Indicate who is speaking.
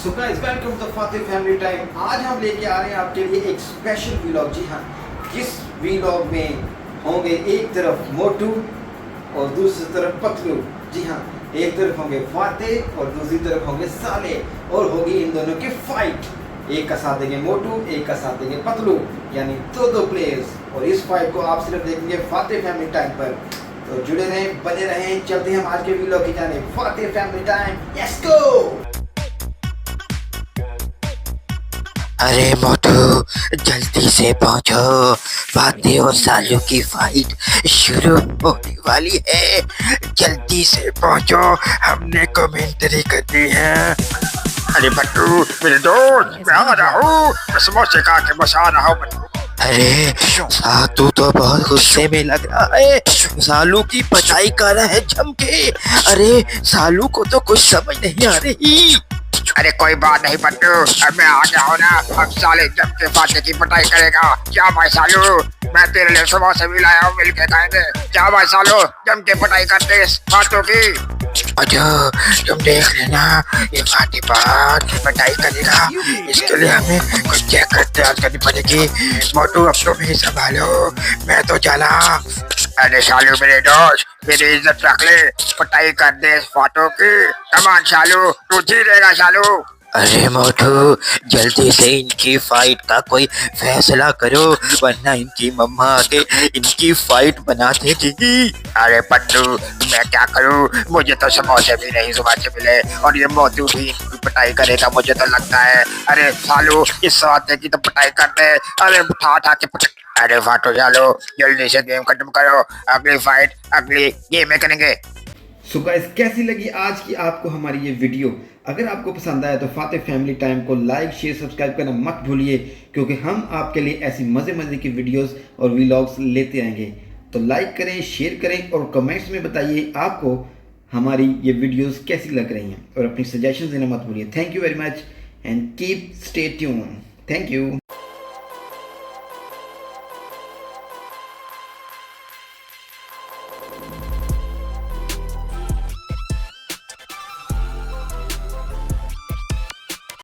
Speaker 1: So guys welcome to Fatih family time. आज हम लेके आ रहे हैं आपके लिए एक स्पेशल व्लॉग। जी हाँ, जिस व्लॉग में होंगे एक तरफ मोटू और दूसरी तरफ पतलू। जी हाँ, एक तरफ होंगे फातिह और दूसरी तरफ होंगे साले और होगी इन दोनों की फाइट। एक का साथ देंगे मोटू, एक का साथ देंगे पतलू, यानी दो प्लेयर्स। और इस फाइट को आप सिर्फ देखेंगे फातिह फैमिली टाइम पर। तो जुड़े रहें, बने रहें। चलते हैं हम आज के व्लॉग की जानिब। Fatih family time, let's go.
Speaker 2: अरे मोटू जल्दी से पहुंचो, फातिह और सालू की फाइट शुरू होने वाली है। जल्दी से पहुंचो, हमने कमेंट्री करनी है।
Speaker 3: अरे बट्टू मेरे दोस्त, मैं आ रहा हूँ। मैं समोसे खा के बस आ रहा हूँ।
Speaker 2: अरे सातू तो बहुत गुस्से में लग रहा है, सालू की पिटाई कर रहा है जम के। अरे सालू को तो कुछ समझ नहीं आ रही।
Speaker 3: अरे कोई बात नहीं बट्टू, अब मैं आ गया हूँ ना। अब साले जम के फातिह की पिटाई करेगा। क्या भाई सालू, मैं तेरे लिए समोसे भी लाया हूँ, मिल के खाएंगे। क्या भाई सालू, जम के पिटाई करते इस फातिह की।
Speaker 2: अच्छा तुम देख लेना, ये फातिह बात पिटाई करेगा, इसके लिए हमें कुछ चेक तैयार करनी पड़ेगी। मोटू अब तुम ही संभालो, मैं तो चला।
Speaker 3: अरे सालू मेरे दोस्त, मेरी इज्जत रख ले, पिटाई कर दे इस फातिह की। कमान सालू, तू जीतेगा सालू।
Speaker 2: अरे मोटू जल्दी से इनकी फाइट का कोई फैसला करो, वरना इनकी मम्मा आके इनकी फाइट बना देगी।
Speaker 3: अरे पट्टू मैं क्या करूं, मुझे तो समोसे भी नहीं सुबह से मिले और ये मोटू भी इनकी पिटाई करेगा मुझे तो लगता है। अरे सालू इस फातिह की तो पिटाई कर दे। अरे उठा के अरे फाटो सालू, जल्दी से गेम खत्म करो, अगली फाइट अगली गेम में करेंगे।
Speaker 1: सो गाइस कैसी लगी आज की आपको हमारी ये वीडियो? अगर आपको पसंद आया तो फातिह फैमिली टाइम को लाइक शेयर सब्सक्राइब करना मत भूलिए, क्योंकि हम आपके लिए ऐसी मज़े की वीडियोस और व्लॉग्स लेते रहेंगे। तो लाइक करें, शेयर करें और कमेंट्स में बताइए आपको हमारी ये वीडियोस कैसी लग रही हैं और अपनी सजेशंस देना मत भूलिए। Thank you very much and keep stay tune. Thank you.